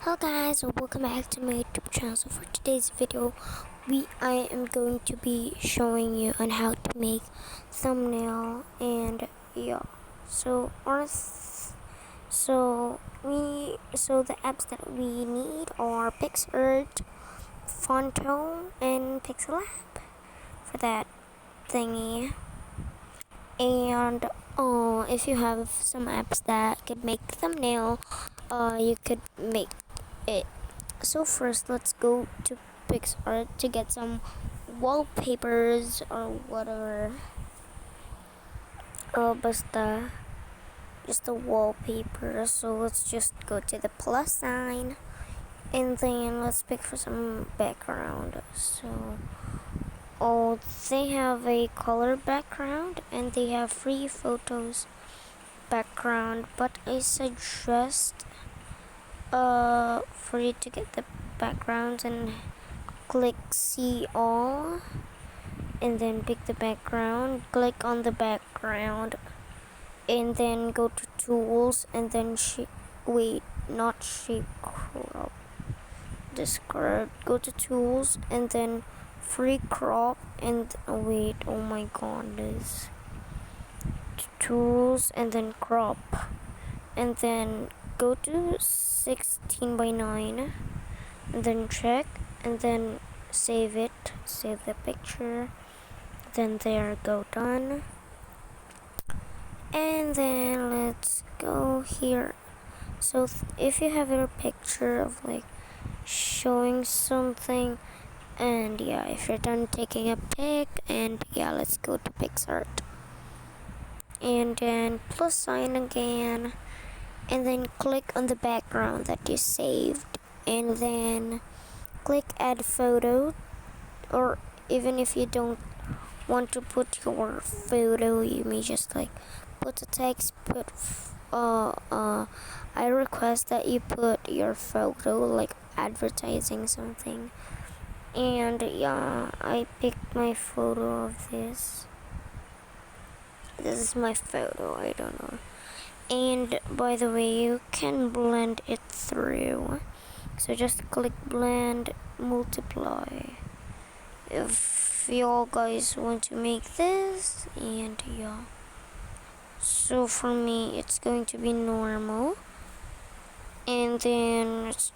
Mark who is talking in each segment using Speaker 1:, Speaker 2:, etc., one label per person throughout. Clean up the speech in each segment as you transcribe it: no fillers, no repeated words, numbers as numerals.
Speaker 1: Hello guys, welcome back to my YouTube channel. So for today's video, I am going to be showing you on how to make thumbnail and yeah. So the apps that we need are PixArt, Fonto, and Pixelab for that thingy. And if you have some apps that could make thumbnail, you could make it. So first, let's go to PixArt to get some wallpapers or whatever. Basta just a wallpaper. So let's just go to the plus sign, and then let's pick for some background. So they have a color background and they have free photos background, but I suggest for you to get the backgrounds and click see all, and then pick the background, click on the background, and then go to tools, and then not shape crop, discard, go to tools, and then free crop, and oh my god, this tools, and then crop, and then go to 16 by 9, and then check, and then save the picture, then there, go done. And then let's go here. So if you have your picture of like showing something, and yeah, if you're done taking a pic, and yeah, let's go to PixArt, and then plus sign again, and then click on the background that you saved, and then click add photo, or even if you don't want to put your photo, you may just like put the text, I request that you put your photo, like advertising something. And yeah, I picked my photo of this is my photo, I don't know. And by the way, you can blend it through, so just click blend, multiply if y'all guys want to make this. And yeah, so for me it's going to be normal, and then it's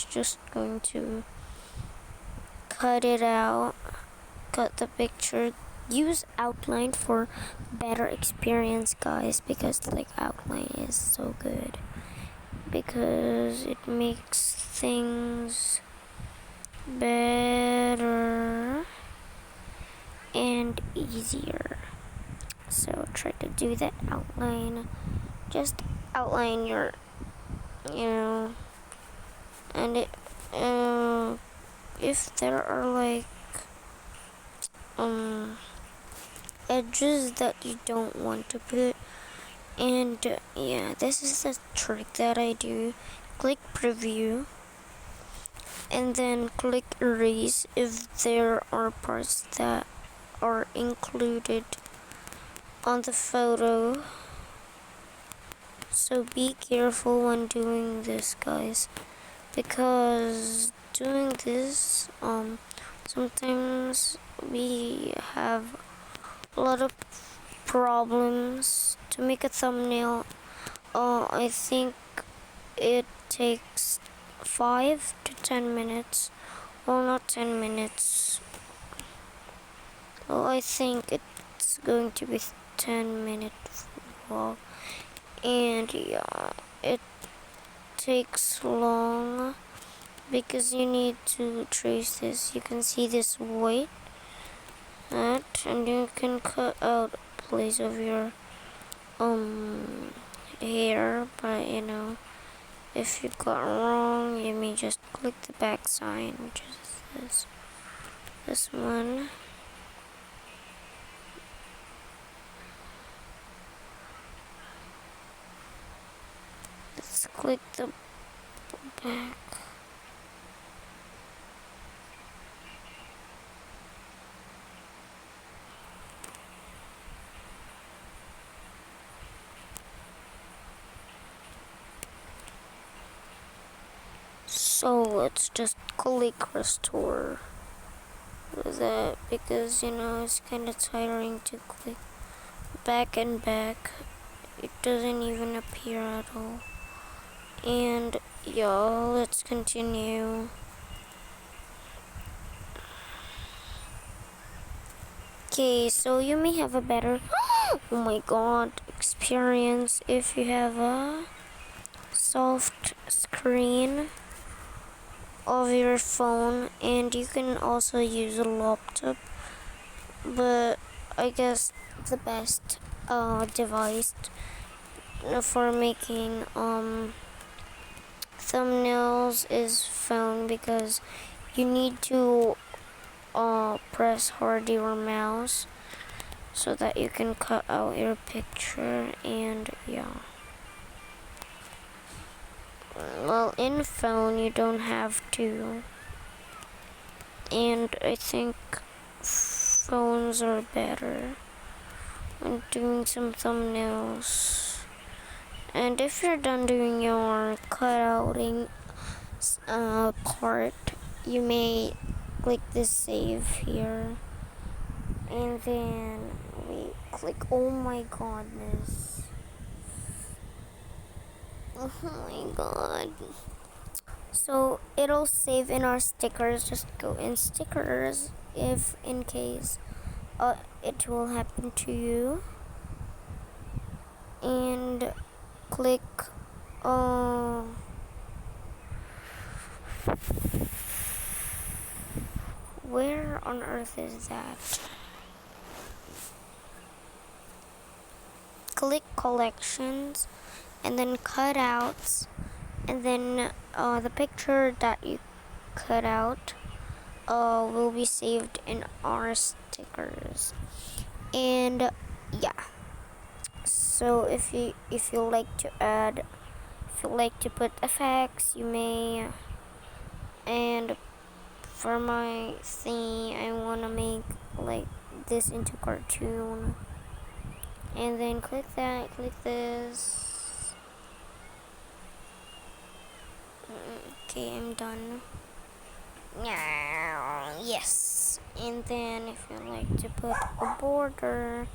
Speaker 1: just going to cut it out, cut the picture. Use outline for better experience, guys, because like outline is so good, because it makes things better and easier. So try to do that outline, just outline your, and if there are like edges that you don't want to put, and yeah, this is the trick that I do. Click preview, and then click erase if there are parts that are included on the photo. So be careful when doing this, guys, because doing this sometimes we have a lot of problems to make a thumbnail. I think it takes 5 to 10 minutes, or not 10 minutes. Well, I think it's going to be 10-minute vlog, and yeah, it takes long because you need to trace this. You can see this white, and you can cut out a place of your hair, but if you got wrong, you may just click the back sign, which is this one. Let's click the back. So let's just click restore. That because it's kind of tiring to click back and back. It doesn't even appear at all. And yeah, let's continue. Okay, so you may have a better oh my god experience if you have a soft screen of your phone, and you can also use a laptop, but I guess the best device for making thumbnails is phone, because you need to press hard your mouse so that you can cut out your picture. And yeah, well, in phone you don't have to, and I think phones are better when doing some thumbnails. And if you're done doing your cutouting part, you may click this save here, and then we click oh my godness, oh my god. So it'll save in our stickers. Just go in stickers if in case it will happen to you, and click where on earth is that? Click collections and then cutouts, and then the picture that you cut out will be saved in our stickers. And yeah, so if you like to add, if you like to put effects, you may. And for my thing, I want to make like this into cartoon, and then click that, click this. Okay, I'm done. Yes. And then if you like to put a border,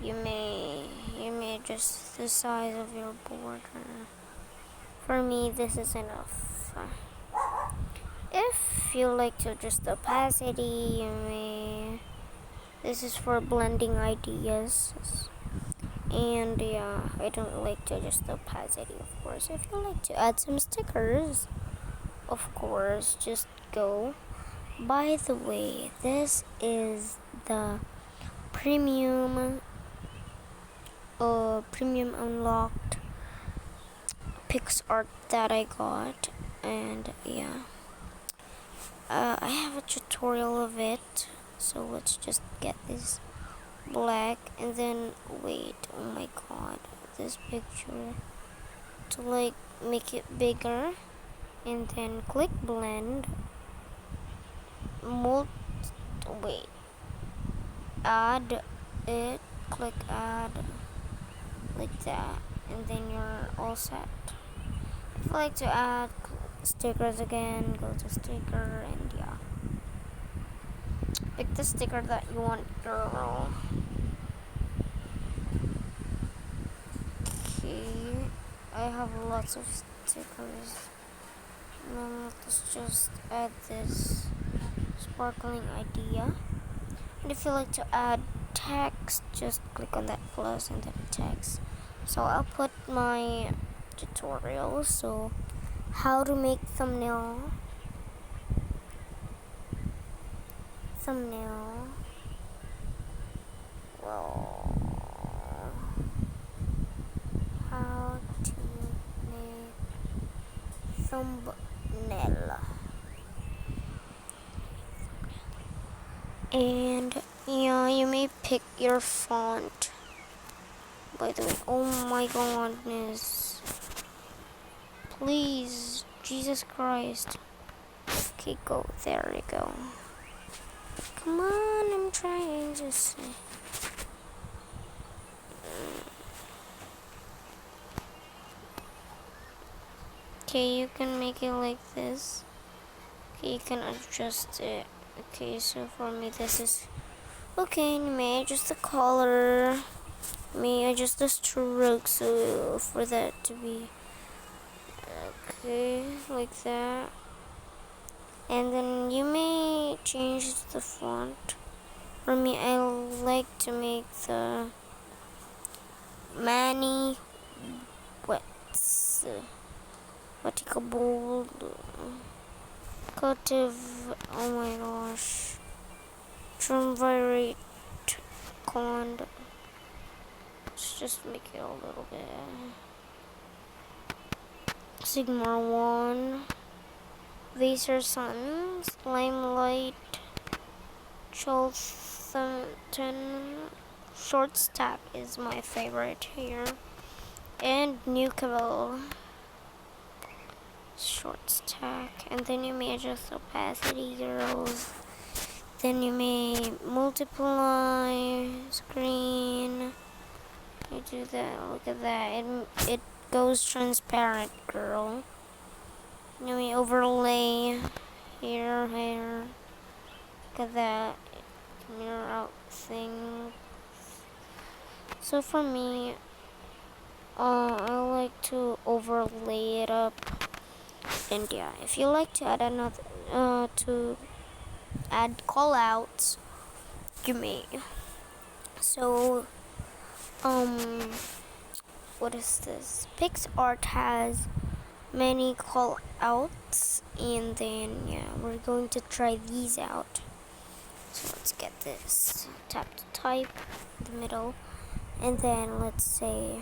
Speaker 1: you may adjust the size of your border. For me, this is enough. If you like to adjust the opacity, you may. This is for blending ideas. And yeah, I don't like to adjust the opacity, of course. If you like to add some stickers, of course, just go. By the way, this is the premium unlocked PixArt that I got, and yeah, I have a tutorial of it. So let's just get this black, and then wait, oh my god, this picture, to like make it bigger, and then click blend, wait, add it, click add, like that, and then you're all set. If you like to add stickers again, go to sticker, and yeah, pick the sticker that you want, girl. Okay, I have lots of stickers. Now let's just add this sparkling idea. And if you like to add text, just click on that plus and then text. So I'll put my tutorial. So how to make thumbnail. Well, how to make thumbnail. And yeah, you may pick your font. By the way, oh my godness. Please, Jesus Christ. Okay, go. There we go. Come on, I'm trying to say. Okay, you can make it like this. Okay, you can adjust it. Okay, so for me this is okay. You may adjust the color. May adjust the stroke so for that to be okay like that. And then you may change the font. For me, I like to make the Manny what's vertical bold cursive. Oh my gosh, triumvirate command. Let's just make it a little bit. Sigma 1, Vaser Suns, Limelight, Charleston, Short Stack is my favorite here, and New Cabal, Short Stack, and then you may adjust opacity, girls. Then you may multiply screen. You do that. Look at that. It goes transparent, girl. You may overlay here. Look at that. Mirror out thing. So for me, I like to overlay it up. And yeah, if you like to add another, to add callouts, you may. So, what is this? PixArt has many callouts, and then yeah, we're going to try these out. So let's get this. Tap to type in the middle, and then let's say,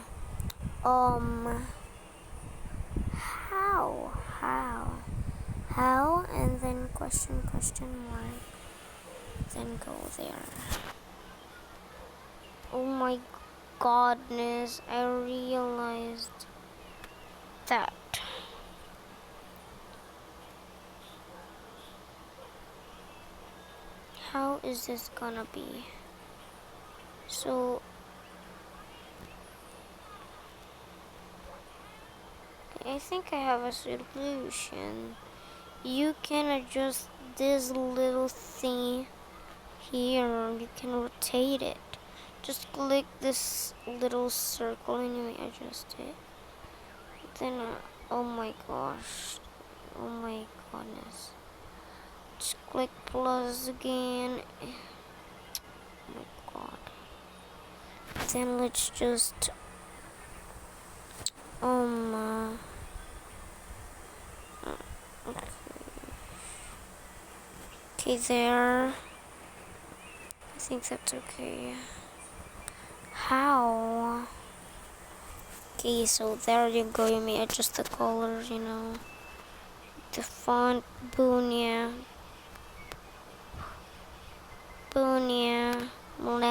Speaker 1: how, and then question mark, then go there. Oh my goodness, I realized that. How is this gonna be? So I think I have a solution. You can adjust this little thing here. You can rotate it. Just click this little circle and you adjust it. Then, oh my gosh. Oh my goodness. Just click plus again. Oh my god. Then let's just okay there. I think that's okay. How? Okay, so there you go. You may adjust the colors, you know. The font, Bunya,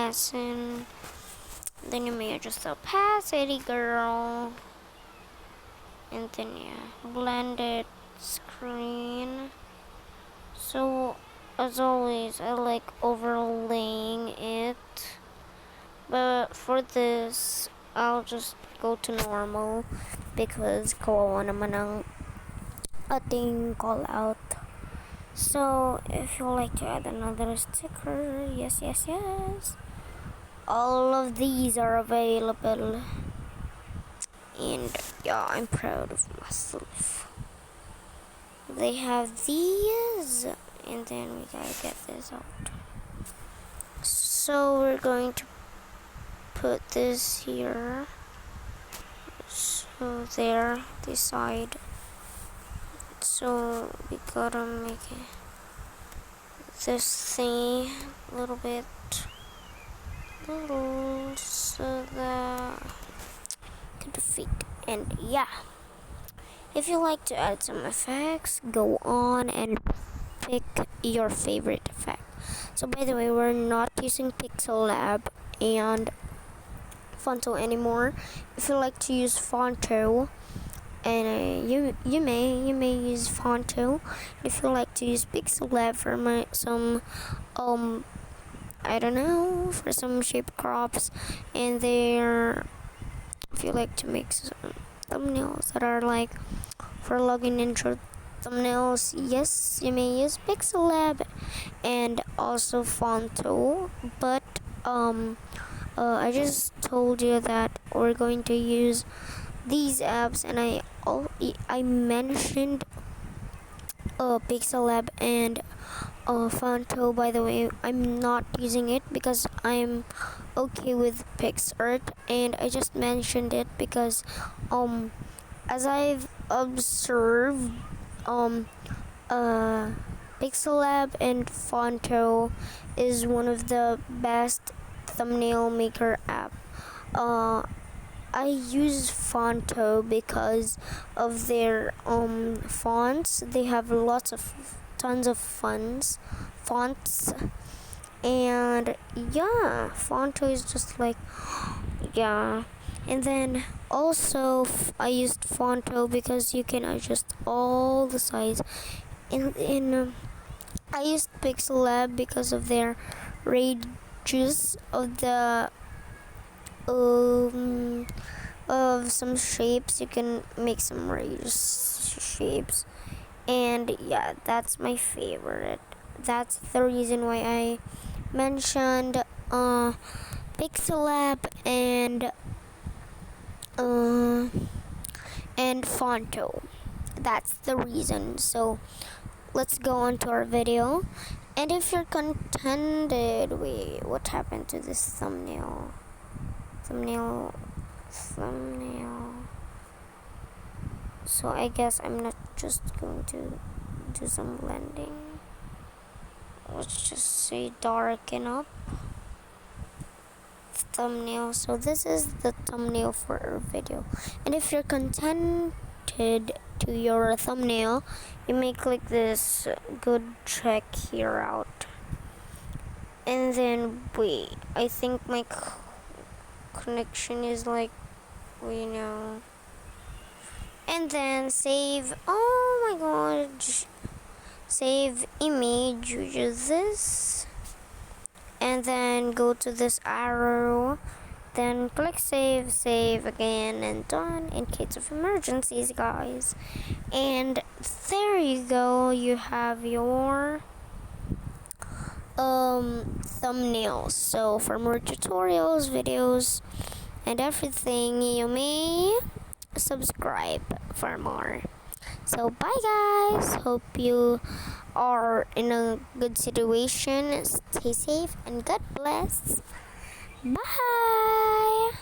Speaker 1: lesson. Then you may adjust the opacity, girl. And then yeah, blended screen. So as always, I like overlaying it. But for this, I'll just go to normal because kawawa naman ang ating call out. So if you like to add another sticker, yes, all of these are available. And yeah, I'm proud of myself. They have these, and then we gotta get this out. So we're going to put this here. So there, this side. So we gotta make it this thing a little bit little so that could fit. And yeah, if you like to add some effects, go on and pick your favorite effect. So by the way, we're not using Pixel Lab and Fonto anymore. If you like to use Fonto, and you may use Fonto. If you like to use Pixel Lab for some I don't know, for some shape crops, and there, if you like to make some thumbnails that are like For logging into thumbnails, yes, you may use Pixellab and also Fonto, but I just told you that we're going to use these apps, and I mentioned Pixellab and Fonto. By the way, I'm not using it because I'm okay with PixArt, and I just mentioned it because as I've observed, Pixellab and Fonto is one of the best thumbnail maker app. I use Fonto because of their fonts. They have tons of fonts, and yeah, Fonto is just like, yeah. And then also I used Fonto because you can adjust all the size. I used Pixellab because of their radius of the of some shapes. You can make some radius shapes, and yeah, that's my favorite. That's the reason why I mentioned Pixellab uh, and Fonto. That's the reason. So let's go on to our video. And if you're contented, wait, what happened to this thumbnail? Thumbnail. So I guess I'm not just going to do some blending. Let's just say darken up thumbnail. So this is the thumbnail for our video. And if you're contented to your thumbnail, you may click this good check here out. And then wait, I think my connection is like, and then save. Oh my god, save image. You use this, and then go to this arrow, then click save again, and done. In case of emergencies, guys. And there you go, you have your thumbnails. So for more tutorials, videos, and everything, you may subscribe for more. So bye guys, hope you are in a good situation. Stay safe and God bless. Bye.